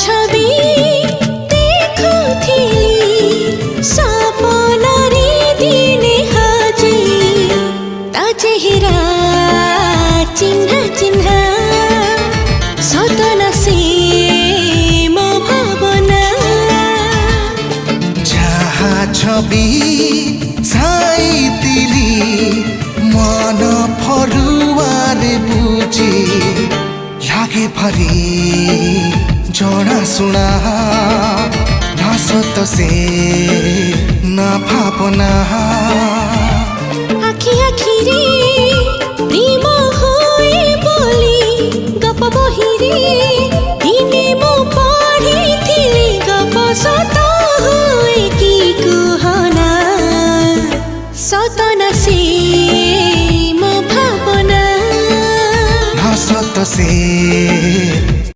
छवि देखुथिली सपनारे दिने हाजी ता चेहरा चिन्ह चिन्ह सतना से मो भावना जहाँ छवि छाइतिली मन फरुवारे बुझी लागे भरी जड़ा सुना न सत से न भावना आखि आखिरे प्रेम होए बोली गप बहिरे